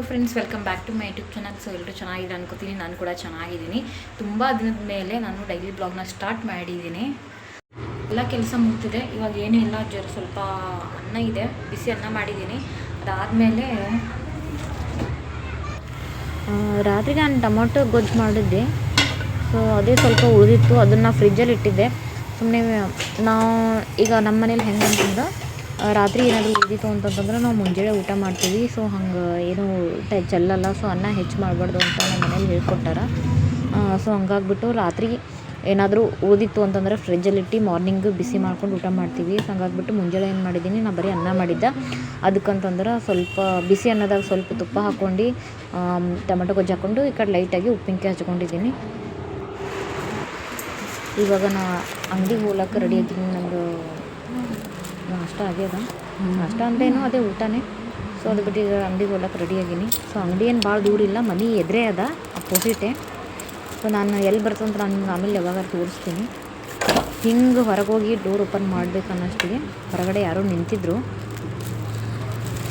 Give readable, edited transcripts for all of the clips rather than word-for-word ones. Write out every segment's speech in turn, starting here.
Friends, welcome back to my YouTube channel. So ಎಲ್ಲರೂ ಚೆನ್ನಾಗಿದೆ ಅನ್ಕೋತೀನಿ. ನಾನು ಕೂಡ ಚೆನ್ನಾಗಿದ್ದೀನಿ. ತುಂಬ ದಿನದ ಮೇಲೆ ನಾನು ಡೈಲಿ ಬ್ಲಾಗ್ನ ಸ್ಟಾರ್ಟ್ ಮಾಡಿದ್ದೀನಿ. ಎಲ್ಲ ಕೆಲಸ ಮುಗ್ತಿದೆ. ಇವಾಗ ಏನೂ ಇಲ್ಲ, ಸ್ವಲ್ಪ ಅನ್ನ ಇದೆ, ಬಿಸಿ ಅನ್ನ ಮಾಡಿದ್ದೀನಿ. ಅದಾದಮೇಲೆ ರಾತ್ರಿಗೆ ನಾನು ಟೊಮೊಟೊ ಗೊಜ್ಜು ಮಾಡಿದ್ದೆ. ಸೊ ಅದೇ ಸ್ವಲ್ಪ ಉಳಿದಿತ್ತು, ಅದನ್ನು ಫ್ರಿಜ್ಜಲ್ಲಿ ಇಟ್ಟಿದ್ದೆ. ಸುಮ್ಮನೆ ನಾವು ಈಗ ನಮ್ಮ ಮನೇಲಿ ಹೆಂಗೆ ಅಂತಂದ್ರೆ ರಾತ್ರಿ ಏನಾದರೂ ಉಳಿದಿತ್ತು ಅಂತಂತಂದ್ರೆ ನಾವು ಮುಂಜಾನೆ ಊಟ ಮಾಡ್ತೀವಿ. ಸೊ ಹಂಗೆ ಏನೂ ಚೆಲ್ಲಲ್ಲ. ಸೊ ಅನ್ನ ಹೆಚ್ಚು ಮಾಡಬಾರ್ದು ಅಂತ ನಮ್ಮ ಮನೇಲಿ ಹೇಳ್ಕೊಟ್ಟಾರ. ಸೊ ಹಂಗಾಗ್ಬಿಟ್ಟು ರಾತ್ರಿ ಏನಾದರೂ ಉಳಿದಿತ್ತು ಅಂತಂದರೆ ಫ್ರಿಜ್ಜಲ್ಲಿಟ್ಟು ಮಾರ್ನಿಂಗ್ ಬಿಸಿ ಮಾಡ್ಕೊಂಡು ಊಟ ಮಾಡ್ತೀವಿ. ಸೊ ಹಂಗಾಗ್ಬಿಟ್ಟು ಮುಂಜಾನೆ ಏನು ಮಾಡಿದ್ದೀನಿ, ನಾನು ಬರೀ ಅನ್ನ ಮಾಡಿದ್ದೆ. ಅದಕ್ಕಂತಂದ್ರೆ ಸ್ವಲ್ಪ ಬಿಸಿ ಅನ್ನದಾಗ ಸ್ವಲ್ಪ ತುಪ್ಪ ಹಾಕ್ಕೊಂಡು ಟೊಮೆಟೊ ಗೊಜ್ಜು ಹಾಕ್ಕೊಂಡು ಈ ಕಡೆ ಲೈಟಾಗಿ ಉಪ್ಪಿನಕಾಯಿ ಹಚ್ಕೊಂಡಿದ್ದೀನಿ. ಇವಾಗ ನಾ ಅಂಗಡಿಗೆ ಹೋಗ್ಲಿಕ್ಕೆ ರೆಡಿ ಆಗಿದ್ದೀನಿ. ನಂದು ನಾಷ್ಟ ಆಗ್ಯದ. ನಾಷ್ಟ ಅಂದ್ರೇನು ಅದೇ ಊಟನೇ. ಸೊ ಅದು ಬಿಟ್ಟು ಈಗ ಅಂಗಡಿಗೆ ಹೋಗ್ಲಿಕ್ಕೆ ರೆಡಿ ಆಗೀನಿ. ಸೊ ಅಂಗಡಿ ಏನು ಭಾಳ ದೂರ ಇಲ್ಲ, ಮನೆ ಎದುರೇ ಅದ, ಅಪೋಸಿಟೇ. ಸೊ ನಾನು ಎಲ್ಲಿ ಬರ್ತಂತ ನಾನು ಆಮೇಲೆ ಯಾವಾಗ ತೋರಿಸ್ತೀನಿ. ಹಿಂಗೆ ಹೊರಗೆ ಹೋಗಿ ಡೋರ್ ಓಪನ್ ಮಾಡಬೇಕು ಅನ್ನೋಷ್ಟಿಗೆ ಹೊರಗಡೆ ಯಾರೋ ನಿಂತಿದ್ರು.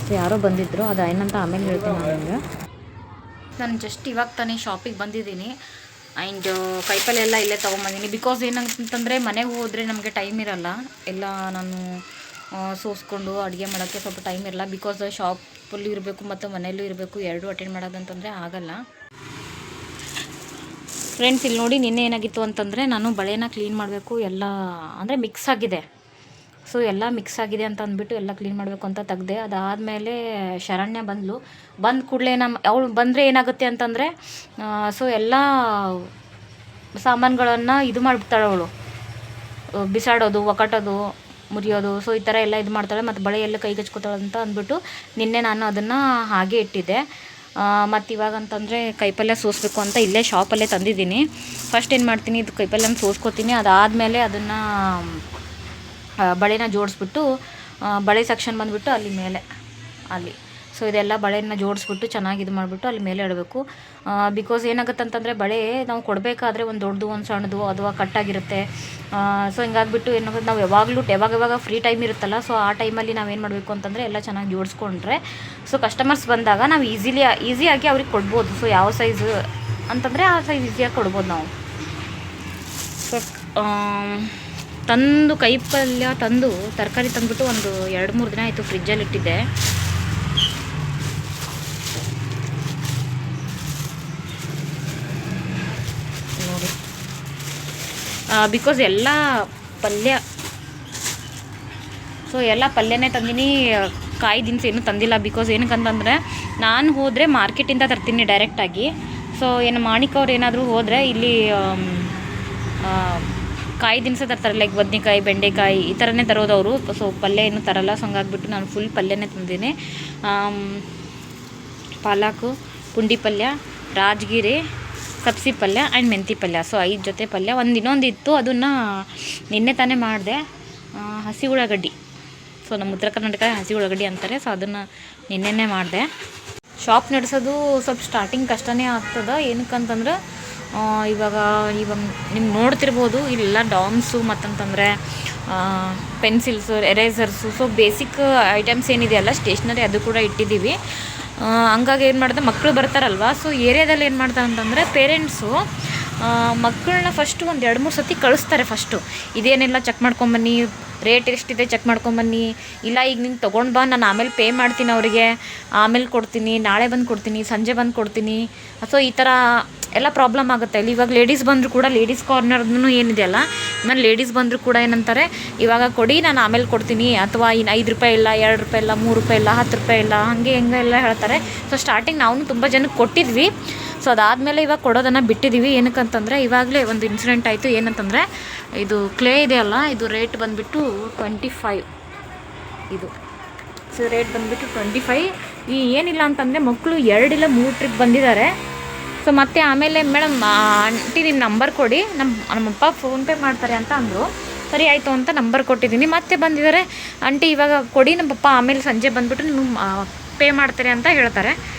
ಸೊ ಯಾರೋ ಬಂದಿದ್ದರು, ಅದು ಏನಂತ ಆಮೇಲೆ ಹೇಳ್ತೀನಿ. ನಾನು ಜಸ್ಟ್ ಇವಾಗ ತಾನೇ ಶಾಪಿಗೆ ಬಂದಿದ್ದೀನಿ. ಆ್ಯಂಡ್ ಕೈಪಲ್ಲೆ ಎಲ್ಲ ಇಲ್ಲೇ ತೊಗೊಂಬಂದಿನಿ. ಬಿಕಾಸ್ ಏನಂತಂದರೆ ಮನೆಗೆ ಹೋದರೆ ನಮಗೆ ಟೈಮ್ ಇರೋಲ್ಲ. ಎಲ್ಲ ನಾನು ಸೋಸ್ಕೊಂಡು ಅಡುಗೆ ಮಾಡೋಕ್ಕೆ ಸ್ವಲ್ಪ ಟೈಮ್ ಇರಲ್ಲ. ಬಿಕಾಸ್ ಶಾಪಲ್ಲೂ ಇರಬೇಕು ಮತ್ತು ಮನೆಯಲ್ಲೂ ಇರಬೇಕು, ಎರಡೂ ಅಟೆಂಡ್ ಮಾಡೋದಂತಂದರೆ ಆಗಲ್ಲ. ಫ್ರೆಂಡ್ಸ್, ಇಲ್ಲಿ ನೋಡಿ, ನಿನ್ನೆ ಏನಾಗಿತ್ತು ಅಂತಂದರೆ ನಾನು ಬಳೆನ ಕ್ಲೀನ್ ಮಾಡಬೇಕು. ಎಲ್ಲ ಅಂದರೆ ಮಿಕ್ಸ್ ಆಗಿದೆ. ಸೊ ಎಲ್ಲ ಮಿಕ್ಸ್ ಆಗಿದೆ ಅಂತ ಅಂದ್ಬಿಟ್ಟು ಎಲ್ಲ ಕ್ಲೀನ್ ಮಾಡಬೇಕು ಅಂತ ತೆಗ್ದೆ. ಅದಾದಮೇಲೆ ಶರಣ್ಯ ಬಂದ ಕೂಡಲೇ ಅವಳು ಬಂದರೆ ಏನಾಗುತ್ತೆ ಅಂತಂದರೆ ಸೊ ಎಲ್ಲ ಸಾಮಾನುಗಳನ್ನು ಇದು ಮಾಡಿಬಿಡ್ತಾಳೆ ಅವಳು, ಬಿಸಾಡೋದು, ಒಕ್ಕಟೋದು, ಮುರಿಯೋದು. ಸೊ ಈ ಥರ ಎಲ್ಲ ಇದು ಮಾಡ್ತಾಳೆ. ಮತ್ತು ಬಳೆ ಎಲ್ಲ ಕೈಗೆ ಹಚ್ಕೋತಾಳೆ ಅಂತ ಅಂದ್ಬಿಟ್ಟು ನಿನ್ನೆ ನಾನು ಅದನ್ನು ಹಾಗೆ ಇಟ್ಟಿದ್ದೆ. ಮತ್ತು ಇವಾಗ ಅಂತಂದರೆ ಕೈಪಲ್ಯ ಸೋಸಬೇಕು ಅಂತ ಇಲ್ಲೇ ಶಾಪಲ್ಲೇ ತಂದಿದ್ದೀನಿ. ಫಸ್ಟ್ ಏನು ಮಾಡ್ತೀನಿ, ಇದು ಕೈಪಲ್ಯನ ಸೋಸ್ಕೋತೀನಿ. ಅದಾದಮೇಲೆ ಅದನ್ನು ಬಳೆನ ಜೋಡಿಸ್ಬಿಟ್ಟು ಬಳೆ ಸೆಕ್ಷನ್ ಬಂದುಬಿಟ್ಟು ಅಲ್ಲಿ ಮೇಲೆ ಅಲ್ಲಿ ಸೊ ಇದೆಲ್ಲ ಬಳೆನ ಜೋಡಿಸ್ಬಿಟ್ಟು ಚೆನ್ನಾಗಿ ಇದು ಮಾಡಿಬಿಟ್ಟು ಅಲ್ಲಿ ಮೇಲೆ ಇಡಬೇಕು. ಬಿಕಾಸ್ ಏನಾಗುತ್ತೆ ಅಂತಂದರೆ ಬಳೆ ನಾವು ಕೊಡಬೇಕಾದ್ರೆ ಒಂದು ದೊಡ್ಡದು ಒಂದು ಸಣ್ಣದು ಅಥವಾ ಕಟ್ಟಾಗಿರುತ್ತೆ. ಸೊ ಹಿಂಗಾಗ್ಬಿಟ್ಟು ಏನಾಗುತ್ತೆ, ನಾವು ಯಾವಾಗ ಫ್ರೀ ಟೈಮ್ ಇರುತ್ತಲ್ಲ, ಸೊ ಆ ಟೈಮಲ್ಲಿ ನಾವೇನು ಮಾಡಬೇಕು ಅಂತಂದರೆ ಎಲ್ಲ ಚೆನ್ನಾಗಿ ಜೋಡಿಸ್ಕೊಂಡ್ರೆ ಸೊ ಕಸ್ಟಮರ್ಸ್ ಬಂದಾಗ ನಾವು ಈಸಿಯಾಗಿ ಅವ್ರಿಗೆ ಕೊಡ್ಬೋದು. ಸೊ ಯಾವ ಸೈಜು ಅಂತಂದರೆ ಆ ಸೈಜ್ ಈಸಿಯಾಗಿ ಕೊಡ್ಬೋದು ನಾವು. ಸೊ ಕೈಪಲ್ಯ ತಂದು ತರಕಾರಿ ತಂದುಬಿಟ್ಟು ಒಂದು 2-3 ದಿನ ಆಯಿತು, ಫ್ರಿಜ್ಜಲ್ಲಿ ಇಟ್ಟಿದ್ದೆ. ನೋಡಿ, ಬಿಕಾಸ್ ಎಲ್ಲ ಪಲ್ಯ ಸೊ ಎಲ್ಲ ಪಲ್ಯನೇ ತಂದಿನಿ, ಕಾಯಿ ದಿನಸಿ ಏನೂ ತಂದಿಲ್ಲ. ಬಿಕಾಸ್ ಏನಕ್ಕಂತಂದರೆ ನಾನು ಹೋದರೆ ಮಾರ್ಕೆಟಿಂದ ತರ್ತೀನಿ ಡೈರೆಕ್ಟಾಗಿ. ಸೊ ಏನು ಮಾಣಿಕವ್ರು ಏನಾದರೂ ಹೋದರೆ ಇಲ್ಲಿ ಕಾಯಿ ದಿನಸಿ ತರ್ತಾರೆ, ಲೈಕ್ ಬದ್ನೆಕಾಯಿ, ಬೆಂಡೆಕಾಯಿ ಈ ಥರನೇ ತರೋದವರು. ಸೊ ಪಲ್ಯ ಏನೂ ತರಲ್ಲ. ಸೊ ಹಂಗಾಗ್ಬಿಟ್ಟು ನಾನು ಫುಲ್ ಪಲ್ಯನೇ ತಂದಿದ್ದೀನಿ. ಪಾಲಕು, ಪುಂಡಿ ಪಲ್ಯ, ರಾಜಗಿರಿ, ಸಬ್ಸಿ ಪಲ್ಯ ಆ್ಯಂಡ್ ಮೆಂತಿ ಪಲ್ಯ. ಸೊ 5 ಜೊತೆ ಪಲ್ಯ. ಇನ್ನೊಂದು ಇತ್ತು, ಅದನ್ನು ನಿನ್ನೆ ತಾನೇ ಮಾಡಿದೆ. ಹಸಿ ಉಳ್ಳಾಗಡ್ಡಿ, ಸೊ ನಮ್ಮ ಉತ್ತರ ಕರ್ನಾಟಕ ಹಸಿ ಉಳ್ಳಾಗಡ್ಡಿ ಅಂತಾರೆ. ಸೊ ಅದನ್ನು ನಿನ್ನೆನೇ ಮಾಡಿದೆ. ಶಾಪ್ ನಡೆಸೋದು ಸ್ವಲ್ಪ ಸ್ಟಾರ್ಟಿಂಗ್ ಕಷ್ಟನೇ ಆಗ್ತದೆ. ಏನಕ್ಕಂತಂದ್ರೆ ಇವಾಗ ನಿಮ್ಗೆ ನೋಡ್ತಿರ್ಬೋದು, ಇಲ್ಲೆಲ್ಲ ಡಾಮ್ಸು ಮತ್ತಂತಂದರೆ ಪೆನ್ಸಿಲ್ಸು, ಎರೇಸರ್ಸು, ಸೊ ಬೇಸಿಕ್ ಐಟಮ್ಸ್ ಏನಿದೆಯಲ್ಲ ಸ್ಟೇಷ್ನರಿ, ಅದು ಕೂಡ ಇಟ್ಟಿದ್ದೀವಿ. ಹಂಗಾಗಿ ಏನು ಮಾಡಿದೆ, ಮಕ್ಕಳು ಬರ್ತಾರಲ್ವ, ಸೊ ಏರಿಯಾದಲ್ಲಿ ಏನು ಮಾಡ್ತಾರೆ ಅಂತಂದರೆ ಪೇರೆಂಟ್ಸು ಮಕ್ಕಳನ್ನ ಫಸ್ಟು ಒಂದು 2-3 ಸತಿ ಕಳಿಸ್ತಾರೆ. ಫಸ್ಟು ಇದೇನೆಲ್ಲ ಚೆಕ್ ಮಾಡ್ಕೊಂಬನ್ನಿ, ರೇಟ್ ಎಷ್ಟಿದೆ ಚೆಕ್ ಮಾಡ್ಕೊಂಬನ್ನಿ, ಇಲ್ಲ ಈಗ ನೀನು ತೊಗೊಂಡು ಬಾ, ನಾನು ಆಮೇಲೆ ಪೇ ಮಾಡ್ತೀನಿ ಅವರಿಗೆ, ಆಮೇಲೆ ಕೊಡ್ತೀನಿ, ನಾಳೆ ಬಂದು ಕೊಡ್ತೀನಿ, ಸಂಜೆ ಬಂದು ಕೊಡ್ತೀನಿ. ಸೊ ಈ ಥರ ಎಲ್ಲ ಪ್ರಾಬ್ಲಮ್ ಆಗುತ್ತೆ ಇಲ್ಲಿ. ಇವಾಗ ಲೇಡೀಸ್ ಬಂದರೂ ಕೂಡ, ಲೇಡೀಸ್ ಕಾರ್ನರ್ದು ಏನಿದೆಯಲ್ಲ, ನಾನು ಲೇಡೀಸ್ ಬಂದರೂ ಕೂಡ ಏನಂತಾರೆ, ಇವಾಗ ಕೊಡಿ ನಾನು ಆಮೇಲೆ ಕೊಡ್ತೀನಿ, ಅಥವಾ ಇನ್ನು 5 ರೂಪಾಯಿ ಇಲ್ಲ, 2 ರೂಪಾಯಿ ಇಲ್ಲ, 3 ರೂಪಾಯಿ ಇಲ್ಲ, 10 ರೂಪಾಯಿ ಇಲ್ಲ, ಹಾಗೆ ಹೆಂಗೆ ಎಲ್ಲ ಹೇಳ್ತಾರೆ. ಸೊ ಸ್ಟಾರ್ಟಿಂಗ್ ನಾವು ತುಂಬ ಜನಕ್ಕೆ ಕೊಟ್ಟಿದ್ವಿ. ಸೊ ಅದಾದಮೇಲೆ ಇವಾಗ ಕೊಡೋದನ್ನು ಬಿಟ್ಟಿದ್ದೀವಿ. ಏನಕ್ಕಂತಂದರೆ ಇವಾಗಲೇ ಒಂದು ಇನ್ಸಿಡೆಂಟ್ ಆಯಿತು. ಏನಂತಂದರೆ ಇದು ಕ್ಲೇ ಇದೆಯಲ್ಲ, ಇದು ರೇಟ್ ಬಂದುಬಿಟ್ಟು 25 ಇದು. ಸೊ ರೇಟ್ ಬಂದುಬಿಟ್ಟು 25. ಏನಿಲ್ಲ ಅಂತಂದರೆ ಮಕ್ಕಳು 2 ಇಲ್ಲ 3 ಟ್ರಿಪ್ ಬಂದಿದ್ದಾರೆ. ಸೊ ಮತ್ತೆ ಆಮೇಲೆ ಮೇಡಮ್ ಆಂಟಿ ನಿಮ್ಮ ನಂಬರ್ ಕೊಡಿ, ನಮ್ಮಪ್ಪ ಫೋನ್ಪೇ ಮಾಡ್ತಾರೆ ಅಂತ ಅಂದರು. ಸರಿ ಆಯಿತು ಅಂತ ನಂಬರ್ ಕೊಟ್ಟಿದ್ದೀನಿ. ಮತ್ತೆ ಬಂದಿದ್ದಾರೆ, ಆಂಟಿ ಇವಾಗ ಕೊಡಿ, ನಮ್ಮ ಪಪ್ಪ ಆಮೇಲೆ ಸಂಜೆ ಬಂದುಬಿಟ್ಟು ನಿಮಗೆ ಪೇ ಮಾಡ್ತಾರೆ ಅಂತ ಹೇಳ್ತಾರೆ.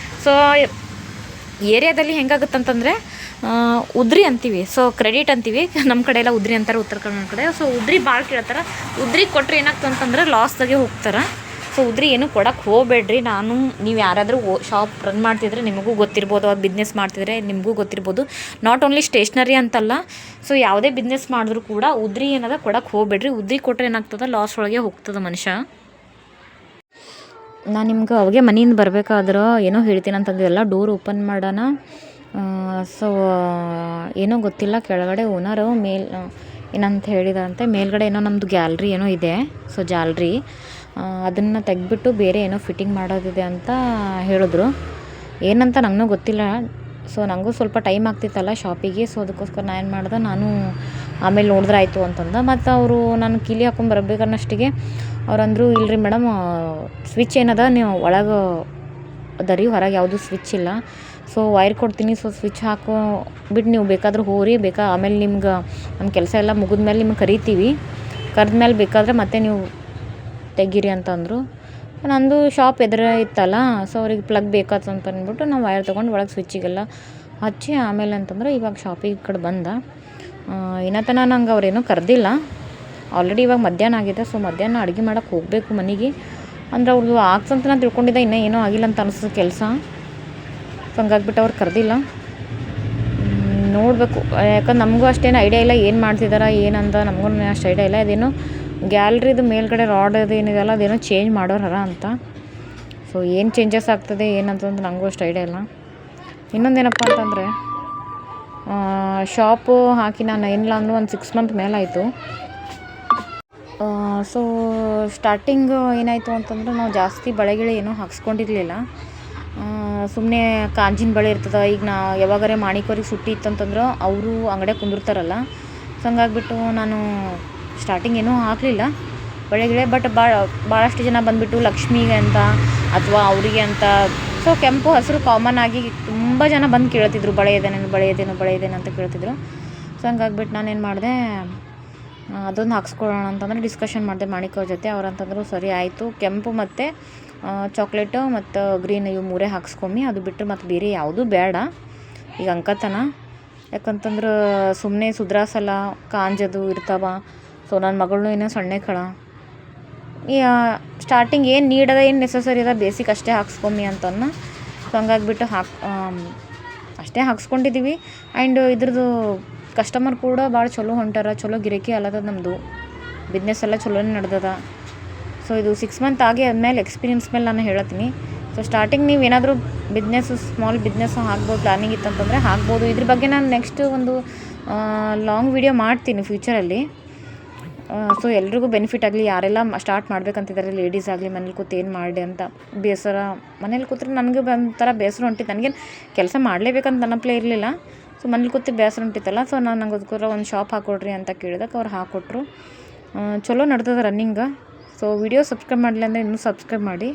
ಸೊ ಏರಿಯಾದಲ್ಲಿ ಹೆಂಗಾಗುತ್ತಂತಂದರೆ ಉದ್ರಿ ಅಂತೀವಿ, ಸೊ ಕ್ರೆಡಿಟ್ ಅಂತೀವಿ. ನಮ್ಮ ಕಡೆ ಎಲ್ಲ ಉದ್ರಿ ಅಂತಾರೆ, ಉತ್ತರ ಕನ್ನಡ ಕಡೆ. ಸೊ ಉದ್ರಿ ಭಾಳ ಕೇಳ್ತಾರೆ. ಉದ್ರಿ ಕೊಟ್ಟರೆ ಏನಾಗ್ತಂತಂದ್ರೆ ಲಾಸ್ದಾಗೆ ಹೋಗ್ತಾರೆ. ಸೊ ಉದ್ರಿ ಏನು ಕೊಡೋಕ್ಕೆ ಹೋಗಬೇಡ್ರಿ. ನೀವು ಯಾರಾದರೂ ಶಾಪ್ ರನ್ ಮಾಡ್ತಿದ್ರೆ ನಿಮಗೂ ಗೊತ್ತಿರ್ಬೋದು, ಅದು ಬಿಸ್ನೆಸ್ ಮಾಡ್ತಿದ್ರೆ ನಿಮಗೂ ಗೊತ್ತಿರ್ಬೋದು. ನಾಟ್ ಓನ್ಲಿ ಸ್ಟೇಷ್ನರಿ ಅಂತಲ್ಲ, ಸೊ ಯಾವುದೇ ಬಿಸ್ನೆಸ್ ಮಾಡಿದ್ರು ಕೂಡ ಉದ್ರಿ ಏನದ ಕೊಡೋಕ್ಕೆ ಹೋಗಬೇಡ್ರಿ. ಉದ್ರಿ ಕೊಟ್ಟರೆ ಏನಾಗ್ತದೆ, ಲಾಸ್ ಒಳಗೆ ಹೋಗ್ತದೆ ಮನುಷ್ಯ. ನಾನು ನಿಮ್ಗೆ ಅವಾಗೆ ಮನೆಯಿಂದ ಬರ್ಬೇಕಾದ್ರೆ ಏನೋ ಹೇಳ್ತೀನಿ ಅಂತಂದಿಲ್ಲ, ಡೋರ್ ಓಪನ್ ಮಾಡೋಣ. ಸೊ ಏನೋ ಗೊತ್ತಿಲ್ಲ, ಕೆಳಗಡೆ ಓನರು ಏನಂತ ಹೇಳಿದಾರಂತೆ, ಮೇಲ್ಗಡೆ ಏನೋ ನಮ್ಮದು ಗ್ಯಾಲ್ರಿ ಏನೋ ಇದೆ, ಸೊ ಜಾಲ್ರಿ ಅದನ್ನು ತೆಗೆದ್ಬಿಟ್ಟು ಬೇರೆ ಏನೋ ಫಿಟ್ಟಿಂಗ್ ಮಾಡೋದಿದೆ ಅಂತ ಹೇಳಿದ್ರು. ಏನಂತ ನನಗೂ ಗೊತ್ತಿಲ್ಲ. ಸೊ ನನಗೂ ಸ್ವಲ್ಪ ಟೈಮ್ ಆಗ್ತಿತ್ತಲ್ಲ ಶಾಪಿಗೆ, ಸೊ ಅದಕ್ಕೋಸ್ಕರ ನಾನು ಏನು ಮಾಡ್ದೆ, ನಾನು ಆಮೇಲೆ ನೋಡಿದ್ರೆ ಆಯಿತು ಅಂತಂದು. ಮತ್ತು ಅವರು ನಾನು ಕೀಲಿ ಹಾಕೊಂಡು ಬರಬೇಕನ್ನಷ್ಟಿಗೆ ಅವ್ರಂದರು, ಇಲ್ಲರಿ ಮೇಡಮ್ ಸ್ವಿಚ್ ಏನದ ನೀವು ಒಳಗೆ ಅದರಿ, ಹೊರಗೆ ಯಾವುದೂ ಸ್ವಿಚ್ ಇಲ್ಲ, ಸೊ ವೈರ್ ಕೊಡ್ತೀನಿ, ಸೊ ಸ್ವಿಚ್ ಹಾಕೋ ಬಿಟ್ಟು ನೀವು ಬೇಕಾದ್ರೆ ಹೋರಿ, ಆಮೇಲೆ ನಿಮ್ಗೆ ನಮ್ಮ ಕೆಲಸ ಎಲ್ಲ ಮುಗಿದ್ಮೇಲೆ ನಿಮ್ಗೆ ಕರಿತೀವಿ, ಕರೆದ್ಮೇಲೆ ಬೇಕಾದರೆ ಮತ್ತೆ ನೀವು ತೆಗೀರಿ ಅಂತಂದರು. ನಂದು ಶಾಪ್ ಎದುರೇ ಇತ್ತಲ್ಲ, ಸೊ ಅವ್ರಿಗೆ ಪ್ಲಗ್ ಬೇಕಾಯ್ತು ಅಂತ ಅಂದ್ಬಿಟ್ಟು ನಾವು ವೈರ್ ತೊಗೊಂಡು ಒಳಗೆ ಸ್ವಿಚ್ಚಿಗೆಲ್ಲ ಹಚ್ಚಿ ಆಮೇಲೆ ಅಂತಂದ್ರೆ ಇವಾಗ ಶಾಪಿಗೆ ಈ ಕಡೆ ಬಂದ. ಇನ್ನತನ ನಂಗೆ ಅವ್ರೇನೂ ಕರೆದಿಲ್ಲ. ಆಲ್ರೆಡಿ ಇವಾಗ ಮಧ್ಯಾಹ್ನ ಆಗಿದೆ, ಸೊ ಮಧ್ಯಾಹ್ನ ಅಡುಗೆ ಮಾಡೋಕ್ಕೆ ಹೋಗಬೇಕು ಮನೆಗೆ. ಅಂದ್ರೆ ಅವ್ರದ್ದು ಆಗ್ತಂತ ನಾನು ತಿಳ್ಕೊಂಡಿದ್ದೆ, ಇನ್ನೂ ಏನೂ ಆಗಿಲ್ಲ ಅಂತ ಅನಿಸ್ತದೆ ಕೆಲಸ. ಸೊ ಹಂಗಾಗ್ಬಿಟ್ಟು ಅವ್ರು ಕರೆದಿಲ್ಲ, ನೋಡಬೇಕು. ಯಾಕಂದ್ರೆ ನಮಗೂ ಅಷ್ಟೇನು ಐಡಿಯಾ ಇಲ್ಲ ಏನು ಮಾಡ್ತಿದ್ದಾರೆ ಏನಂದ, ನಮಗೂ ಅಷ್ಟು ಐಡಿಯಾ ಇಲ್ಲ. ಅದೇನೋ ಗ್ಯಾಲ್ರಿದು ಮೇಲ್ಗಡೆ ರಾಡ್ ಅದು ಏನಿದೆಯಲ್ಲ ಅದೇನೋ ಚೇಂಜ್ ಮಾಡೋರ ಅಂತ. ಸೊ ಏನು ಚೇಂಜಸ್ ಆಗ್ತದೆ ಏನಂತಂದ್ರೆ ನನಗೂ ಅಷ್ಟು ಐಡಿಯಾ ಇಲ್ಲ. ಇನ್ನೊಂದೇನಪ್ಪ ಅಂತಂದರೆ, ಶಾಪು ಹಾಕಿ ನಾನು ಏನಿಲ್ಲ ಅಂದರೂ ಒಂದು 6 ಮಂತ್ ಮೇಲಾಯಿತು. ಸೊ ಸ್ಟಾರ್ಟಿಂಗ್ ಏನಾಯಿತು ಅಂತಂದ್ರೆ, ನಾವು ಜಾಸ್ತಿ ಬಳೆಗಳು ಏನೂ ಹಾಕ್ಸ್ಕೊಂಡಿರಲಿಲ್ಲ. ಸುಮ್ಮನೆ ಕಾಂಜಿನ ಬಳೆ ಇರ್ತದೆ. ಈಗ ಯಾವಾಗಾರೆ ಮಾಣಿಕವ್ರಿಗೆ ಸುಟ್ಟಿ ಇತ್ತಂತಂದ್ರೆ ಅವರು ಅಂಗಡಿಯಾಗ ಕುಂದಿರ್ತಾರಲ್ಲ, ಸೊ ಹಂಗಾಗ್ಬಿಟ್ಟು ನಾನು ಸ್ಟಾರ್ಟಿಂಗ್ ಏನೂ ಹಾಕಲಿಲ್ಲ ಬಳೆಗಳೇ. ಬಟ್ ಭಾಳಷ್ಟು ಜನ ಬಂದುಬಿಟ್ಟು ಲಕ್ಷ್ಮಿಗೆ ಅಂತ ಅಥವಾ ಅವರಿಗೆ ಅಂತ, ಸೊ ಕೆಂಪು ಹಸಿರು ಕಾಮನ್ ಆಗಿ ತುಂಬ ಜನ ಬಂದು ಕೇಳ್ತಿದ್ರು, ಬಳೆ ಇದೇನು ಅಂತ ಕೇಳ್ತಿದ್ರು. ಸೊ ಹಂಗಾಗ್ಬಿಟ್ಟು ನಾನೇನು ಮಾಡಿದೆ, ಅದೊಂದು ಹಾಕ್ಸ್ಕೊಳ್ಳೋಣ ಅಂತಂದರೆ ಡಿಸ್ಕಷನ್ ಮಾಡಿದೆ ಮಾಣಿಕವ್ರ ಜೊತೆ. ಅವ್ರಂತಂದರು ಸರಿ ಆಯಿತು, ಕೆಂಪು ಮತ್ತು ಚಾಕ್ಲೇಟು ಮತ್ತು ಗ್ರೀನ್ ಇವು 3 ಹಾಕ್ಸ್ಕೊಮ್ಮಿ, ಅದು ಬಿಟ್ಟರೆ ಮತ್ತು ಬೇರೆ ಯಾವುದೂ ಬೇಡ ಈಗ ಅಂಕತನ. ಯಾಕಂತಂದ್ರೆ ಸುಮ್ಮನೆ ಸುಧಾರಿಸಲ್ಲ, ಕಾಂಜದು ಇರ್ತಾವ. ಸೊ ನನ್ನ ಮಗಳನ್ನೂ ಏನೋ ಸಣ್ಣ ಕಳ, ಸ್ಟಾರ್ಟಿಂಗ್ ಏನು ನೀಡದ ಏನು ನೆಸಸರಿ ಅದ ಬೇಸಿಕ್ ಅಷ್ಟೇ ಹಾಕ್ಸ್ಕೊಮ್ಮಿ ಅಂತನ್ನ. ಸೊ ಹಂಗಾಗ್ಬಿಟ್ಟು ಅಷ್ಟೇ ಹಾಕ್ಸ್ಕೊಂಡಿದ್ದೀವಿ. ಆ್ಯಂಡ್ ಇದ್ರದ್ದು ಕಸ್ಟಮರ್ ಕೂಡ ಭಾಳ ಚಲೋ ಹೊಂಟಾರ, ಚಲೋ ಗಿರಾಕಿ ಅಲ್ಲದ, ನಮ್ಮದು ಬಿಸ್ನೆಸ್ ಎಲ್ಲ ಚಲೋನೇ ನಡೆದದ. ಸೊ ಇದು 6 ಮಂತ್ ಆಗಿ ಆದಮೇಲೆ ಎಕ್ಸ್ಪೀರಿಯನ್ಸ್ ಮೇಲೆ ನಾನು ಹೇಳ್ತೀನಿ. ಸೊ ಸ್ಟಾರ್ಟಿಂಗ್ ನೀವು ಏನಾದರೂ ಸ್ಮಾಲ್ ಬಿಸ್ನೆಸ್ಸು ಹಾಕ್ಬೋದು, ಪ್ಲಾನಿಂಗ್ ಇತ್ತಂತಂದರೆ ಹಾಕ್ಬೋದು. ಇದ್ರ ಬಗ್ಗೆ ನಾನು ನೆಕ್ಸ್ಟ್ ಒಂದು ಲಾಂಗ್ ವಿಡಿಯೋ ಮಾಡ್ತೀನಿ ಫ್ಯೂಚರಲ್ಲಿ. ಸೊ ಎಲ್ರಿಗೂ ಬೆನಿಫಿಟ್ ಆಗಲಿ, ಯಾರೆಲ್ಲ ಸ್ಟಾರ್ಟ್ ಮಾಡ್ಬೇಕಂತಿದ್ದಾರೆ, ಲೇಡೀಸ್ ಆಗಲಿ, ಮನೇಲಿ ಕೂತು ಏನು ಮಾಡಿ ಅಂತ ಬೇಸರ, ಮನೇಲಿ ಕೂತ್ರೆ ನನಗೆ ಒಂಥರ ಬೇಸರ ಹೊಂಟಿತ್ತು. ನನಗೇನು ಕೆಲಸ ಮಾಡಲೇಬೇಕಂತ ನೆನಪೇ ಇರಲಿಲ್ಲ. ಸೊ ಮನೇಲಿ ಕೂತು ಬೇಸರ ಹೊಂಟಿತ್ತಲ್ಲ, ಸೊ ನಂಗೆ ಅದಕ್ಕೋಸ್ಕರ ಒಂದು ಶಾಪ್ ಹಾಕ್ಕೊಡ್ರಿ ಅಂತ ಕೇಳಿದಕ್ಕೆ ಅವ್ರು ಹಾಕ್ಕೊಟ್ರು. ಚಲೋ ನಡ್ತದೆ ರನ್ನಿಂಗ. ಸೊ ವಿಡಿಯೋ ಸಬ್ಸ್ಕ್ರೈಬ್ ಮಾಡಲಿಲ್ಲ ಅಂದರೆ ಇನ್ನೂ ಸಬ್ಸ್ಕ್ರೈಬ್ ಮಾಡಿ.